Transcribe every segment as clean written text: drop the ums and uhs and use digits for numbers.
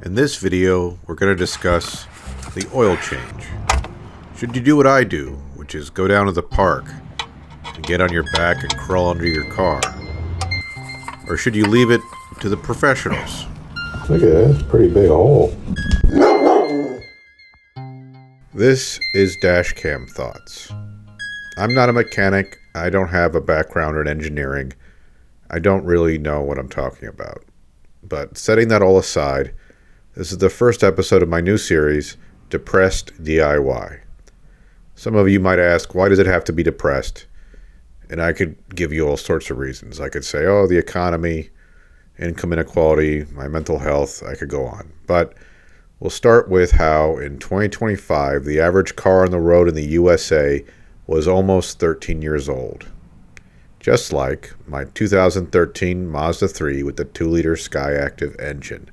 In this video, we're going to discuss the oil change. Should you do what I do, which is go down to the park and get on your back and crawl under your car? Or should you leave it to the professionals? Look at that, it's a pretty big hole. This is Dashcam Thoughts. I'm not a mechanic. I don't have a background in engineering. I don't really know what I'm talking about. But setting that all aside, this is the first episode of my new series, Depressed DIY. Some of you might ask, why does it have to be depressed? And I could give you all sorts of reasons. I could say, the economy, income inequality, my mental health, I could go on. But we'll start with how in 2025, the average car on the road in the USA was almost 13 years old. Just like my 2013 Mazda 3 with the 2-liter Skyactiv engine.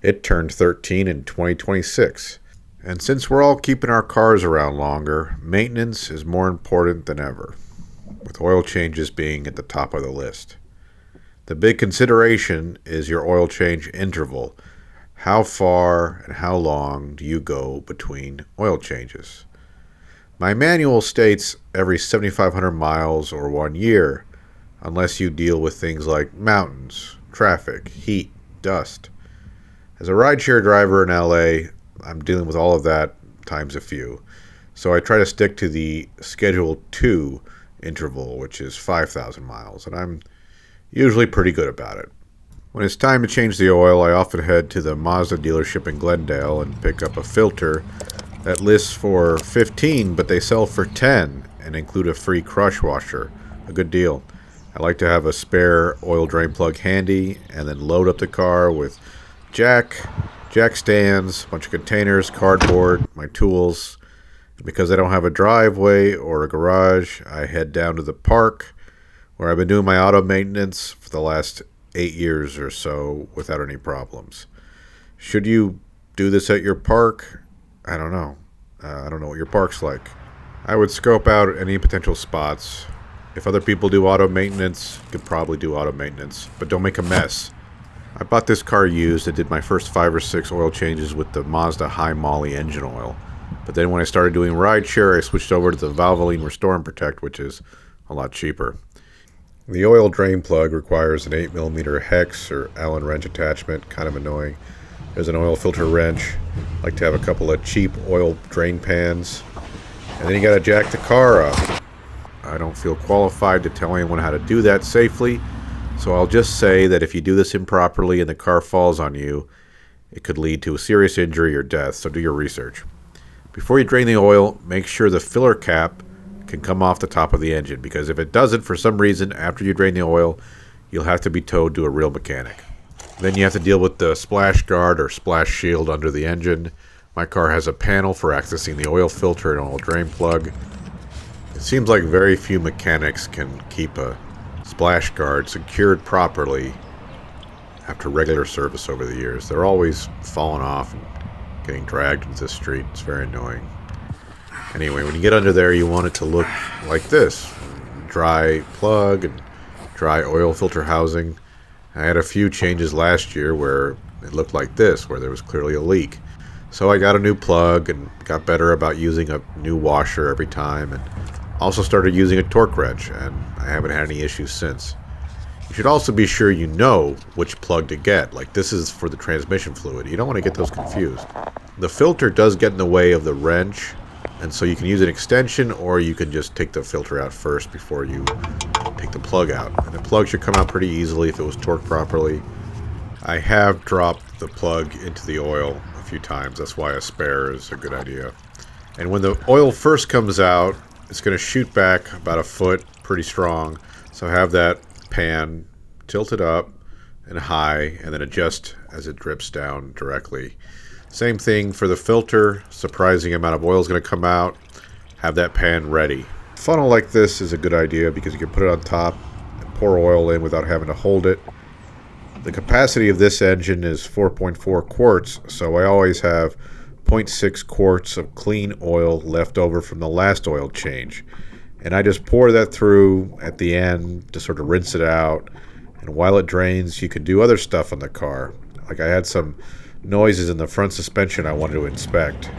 It turned 13 in 2026. And since we're all keeping our cars around longer, maintenance is more important than ever, with oil changes being at the top of the list. The big consideration is your oil change interval. How far and how long do you go between oil changes? My manual states every 7,500 miles or 1 year, unless you deal with things like mountains, traffic, heat, dust. As a rideshare driver in LA, I'm dealing with all of that times a few. So I try to stick to the Schedule 2 interval, which is 5,000 miles, and I'm usually pretty good about it. When it's time to change the oil, I often head to the Mazda dealership in Glendale and pick up a filter that lists for 15, but they sell for 10 and include a free crush washer. A good deal. I like to have a spare oil drain plug handy and then load up the car with jack stands, a bunch of containers, cardboard, my tools. And because I don't have a driveway or a garage, I head down to the park where I've been doing my auto maintenance for the last 8 years or so without any problems. Should you do this at your park? I don't know. I don't know what your park's like. I would scope out any potential spots. If other people do auto maintenance, you could probably do auto maintenance, but don't make a mess. I bought this car used. I did my first 5 or 6 oil changes with the Mazda High Moly engine oil. But then when I started doing rideshare, I switched over to the Valvoline Restore and Protect, which is a lot cheaper. The oil drain plug requires an 8mm hex or Allen wrench attachment, kind of annoying. There's an oil filter wrench. I like to have a couple of cheap oil drain pans. And then you gotta jack the car up. I don't feel qualified to tell anyone how to do that safely, so I'll just say that if you do this improperly and the car falls on you, it could lead to a serious injury or death, so do your research. Before you drain the oil, make sure the filler cap can come off the top of the engine, because if it doesn't for some reason after you drain the oil, you'll have to be towed to a real mechanic. Then you have to deal with the splash guard or splash shield under the engine. My car has a panel for accessing the oil filter and oil drain plug. It seems like very few mechanics can keep a splash guard secured properly after regular service over the years. They're always falling off and getting dragged into the street. It's very annoying. Anyway, when you get under there, you want it to look like this. Dry plug and dry oil filter housing. I had a few changes last year where it looked like this, where there was clearly a leak. So I got a new plug and got better about using a new washer every time, and also started using a torque wrench, and I haven't had any issues since. You should also be sure you know which plug to get. Like, this is for the transmission fluid. You don't want to get those confused. The filter does get in the way of the wrench, and so you can use an extension, or you can just take the filter out first before you take the plug out. And the plug should come out pretty easily if it was torqued properly. I have dropped the plug into the oil a few times. That's why a spare is a good idea. And when the oil first comes out, it's going to shoot back about a foot pretty strong. So have that pan tilted up and high, and then adjust as it drips down directly. Same thing for the filter. Surprising amount of oil is going to come out. Have that pan ready. A funnel like this is a good idea because you can put it on top and pour oil in without having to hold it. The capacity of this engine is 4.4 quarts, so I always have 0.6 quarts of clean oil left over from the last oil change. And I just pour that through at the end to sort of rinse it out. And while it drains, you can do other stuff on the car. Like I had some noises in the front suspension I wanted to inspect.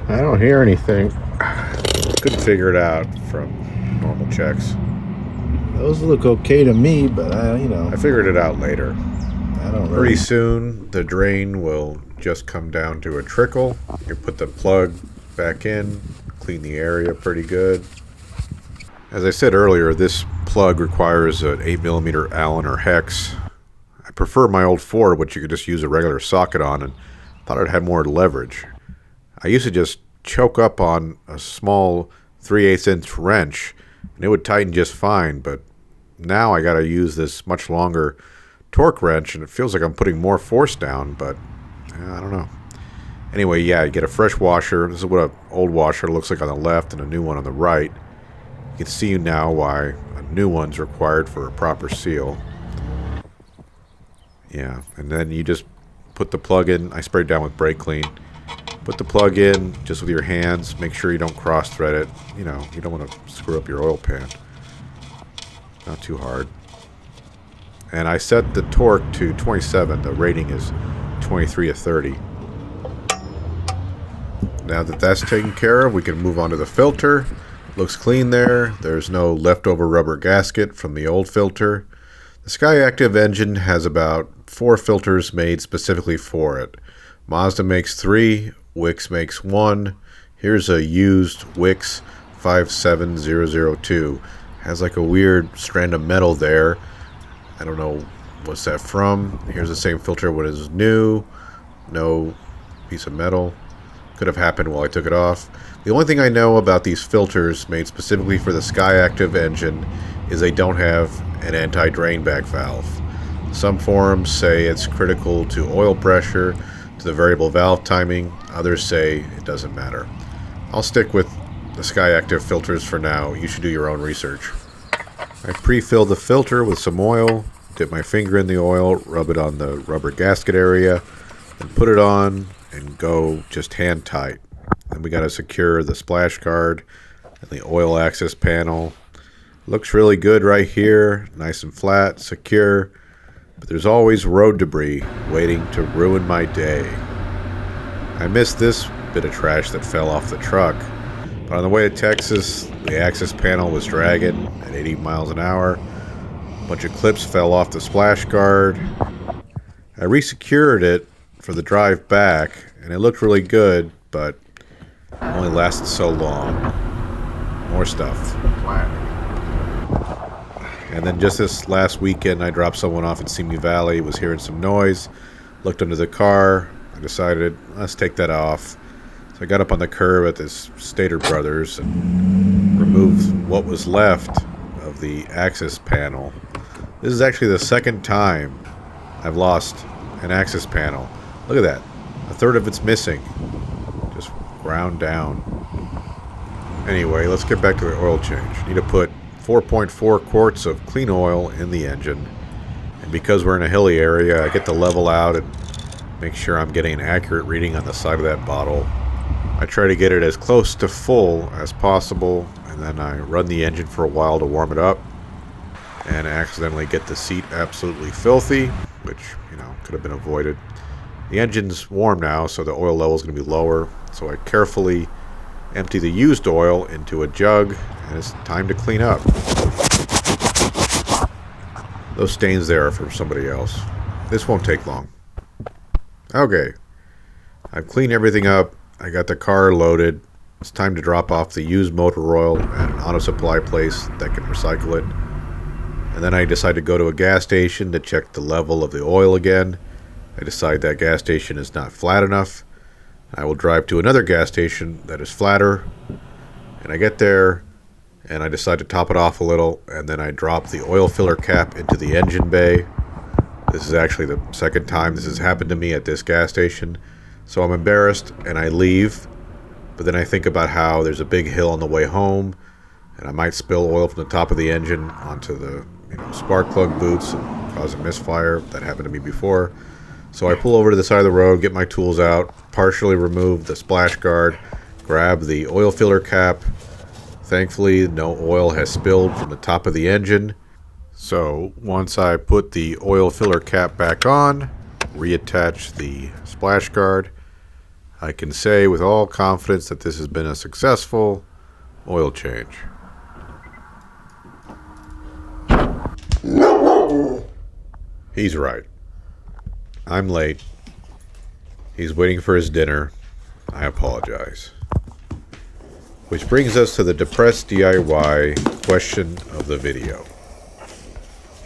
I don't hear anything. Couldn't figure it out from normal checks. Those look okay to me, but I figured it out later. I don't Pretty soon, the drain will just come down to a trickle. You put the plug back in, clean the area pretty good. As I said earlier, this plug requires an 8mm Allen or hex. I prefer my old Ford, which you could just use a regular socket on, and thought it had more leverage. I used to just choke up on a small 3/8 inch wrench, and it would tighten just fine, but now I gotta use this much longer torque wrench, and it feels like I'm putting more force down, but I don't know. Anyway, yeah, you get a fresh washer. This is what an old washer looks like on the left and a new one on the right. You can see now why a new one's required for a proper seal. Yeah, and then you just put the plug in. I sprayed down with brake clean. Put the plug in just with your hands. Make sure you don't cross thread it. You know, you don't want to screw up your oil pan. Not too hard. And I set the torque to 27. The rating is 23/30. Now that that's taken care of, we can move on to the filter. Looks clean there. There's no leftover rubber gasket from the old filter. The Skyactiv engine has about 4 filters made specifically for it. Mazda makes 3, Wix makes 1. Here's a used Wix 57002. Has like a weird strand of metal there. I don't know what's that from. Here's the same filter when it was new. No piece of metal. Could have happened while I took it off. The only thing I know about these filters made specifically for the Skyactiv engine is they don't have an anti-drain back valve. Some forums say it's critical to oil pressure, to the variable valve timing. Others say it doesn't matter. I'll stick with the Skyactiv filters for now. You should do your own research. I pre-filled the filter with some oil, dip my finger in the oil, rub it on the rubber gasket area, then put it on and go just hand tight. Then we got to secure the splash guard and the oil access panel. Looks really good right here, nice and flat, secure, but there's always road debris waiting to ruin my day. I missed this bit of trash that fell off the truck, but on the way to Texas, the access panel was dragging at 80 miles an hour. A bunch of clips fell off the splash guard. I resecured it for the drive back, and it looked really good, but it only lasted so long. More stuff. And then just this last weekend, I dropped someone off in Simi Valley, was hearing some noise, looked under the car. I decided, let's take that off. So I got up on the curb at this Stater Brothers and removed what was left of the access panel. This is actually the second time I've lost an access panel. Look at that. A third of it's missing. Just ground down. Anyway, let's get back to the oil change. Need to put 4.4 quarts of clean oil in the engine. And because we're in a hilly area, I get the level out and make sure I'm getting an accurate reading on the side of that bottle. I try to get it as close to full as possible, and then I run the engine for a while to warm it up and accidentally get the seat absolutely filthy, which, could have been avoided. The engine's warm now, so the oil level is going to be lower, so I carefully empty the used oil into a jug, and it's time to clean up. Those stains there are from somebody else. This won't take long. Okay, I've cleaned everything up. I got the car loaded. It's time to drop off the used motor oil at an auto supply place that can recycle it. And then I decide to go to a gas station to check the level of the oil again. I decide that gas station is not flat enough. I will drive to another gas station that is flatter. And I get there, and I decide to top it off a little, and then I drop the oil filler cap into the engine bay. This is actually the second time this has happened to me at this gas station. So I'm embarrassed, and I leave. But then I think about how there's a big hill on the way home, and I might spill oil from the top of the engine onto the spark plug boots and cause a misfire. That happened to me before. So I pull over to the side of the road, get my tools out, partially remove the splash guard, grab the oil filler cap. Thankfully, no oil has spilled from the top of the engine. So once I put the oil filler cap back on, reattach the splash guard, I can say with all confidence that this has been a successful oil change. He's right. I'm late. He's waiting for his dinner. I apologize. Which brings us to the depressed DIY question of the video.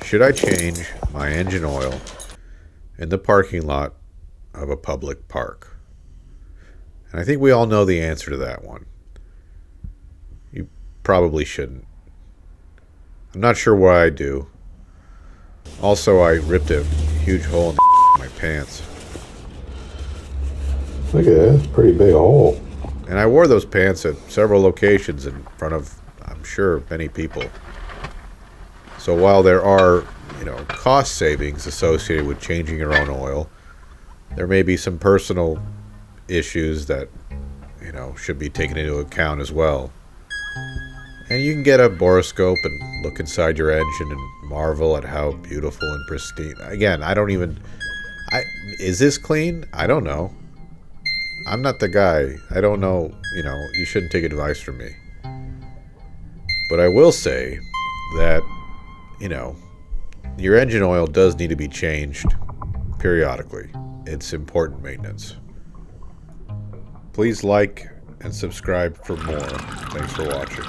Should I change my engine oil in the parking lot of a public park? And I think we all know the answer to that one. You probably shouldn't. I'm not sure why I do. Also, I ripped a huge hole in my pants. Look at that. It's a pretty big hole. And I wore those pants at several locations in front of, I'm sure, many people. So while there are, cost savings associated with changing your own oil, there may be some personal issues that, should be taken into account as well. And you can get a borescope and look inside your engine and marvel at how beautiful and pristine. Again, is this clean? I don't know. I'm not the guy. I don't know. You shouldn't take advice from me. But I will say that, your engine oil does need to be changed periodically. It's important maintenance. Please like and subscribe for more. Thanks for watching.